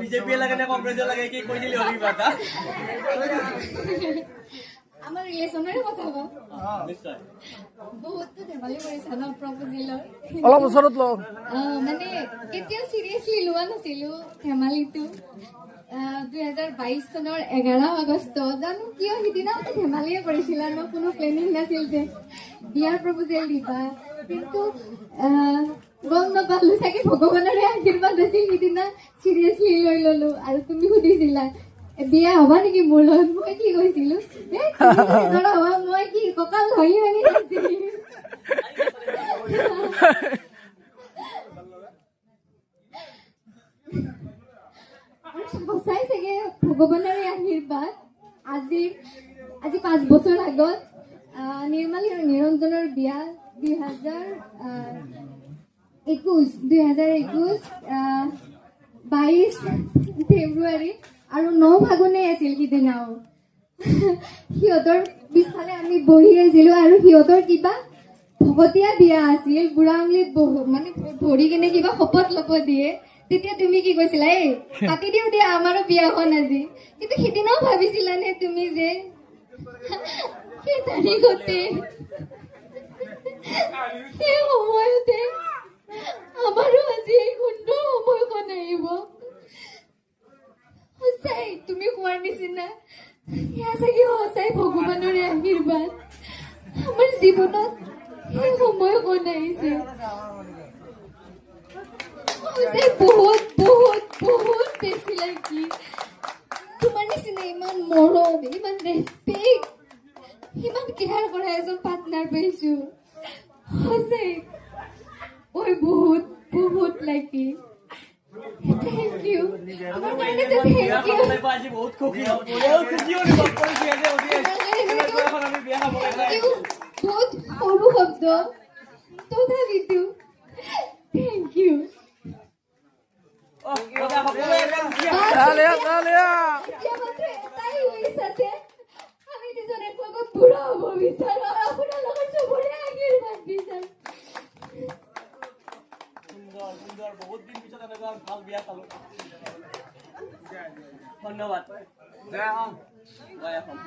BJP লাগে নে কংগ্রেস লাগে কি কই দিলি হবি বাতা আমার রিলেশনের কথা কও নিশ্চয় বহুত তো ধেমালি কৰিছা ন প্ৰপ'জেলৰ অলপ ওচৰত ল মানে কেতিয়া সিৰিয়াসলি লোৱা নাছিলো ধেমালিটো 2022 চনৰ 11 আগষ্ট জানো কিয় সিদিনা ধেমালিয়ে কৰিছিলা ন কোনো প্লেনিং নাছিল যে বিয়াৰ প্ৰপ'জেল দিবা কিন্তু গম নাপালো চাগে ভগৱানৰে আশীৰ্বাদ আছিল সিদিনা সিৰিয়াসলি লৈ ললো আৰু তুমি সুধিছিলা বিয়া হবা নেকি মোৰ লগত মই কি কৈছিলো মই কি কঁকাল ধৰি ভাঙি সঁচাই চাগে ভগৱানৰে আশীৰ্বাদ আজি 5 বছৰ আগত নিৰ্মালী আৰু নিৰঞ্জনৰ বিয়া 2021 22 ফেব্ৰুৱাৰী আৰু 9 ফাগুনে আছিল সিদিনাও সিহঁতৰ পিছফালে আমি বহি আছিলো আৰু সিহঁতৰ কিবা ভকতীয়া বিয়া আছিল বুঢ়া আঙুলিত মানে ধৰি কিনে কিবা শপত ল'ব দিয়ে তেতিয়া তুমি কি কৈছিলা এই কাটি দিও দিয়া আমাৰো বিয়াখন আজি কিন্তু সিদিনাও ভাবিছিলানে তুমি যে সেই তাৰিখতে সেই সময়তে আমাৰো আজি এই সুন্দৰ সময়খন আহিব সঁচাই তুমি কোৱাৰ নিচিনা সেয়া চাগে সঁচাই ভগৱানৰে আশীৰ্বাদ আমাৰ জীৱনত সেই সময়খন আহিছে সঁচাই বহুত বহুত বহুত বেছি লাগি তোমাৰ নিচিনা ইমান মৰম ইমান ৰেচপেক্ট ইমান কেয়াৰ কৰা এজন পাৰ্টনাৰ পাইছো সঁচাই মই বহুত বহুত লাগি Thank you. আমাৰ কাৰণে তো thank you. আজি বহুত খুশি অনুভৱ কৰিছি যে এখন আমি বিয়া খাব লাগে বহুত সৰু শব্দ তথাপিতো thank you. ওটা সকলে তাই হইছে আমি দুজন এক লগত বুঢ়া হব বিচাৰো আপোনাৰ লগত চবৰে আশীৰ্বাদ বিচাৰো সুন্দৰ বহুত দিন পিছত এনেকুৱা ভাল বিয়া চালো ধন্যবাদ জয় অসম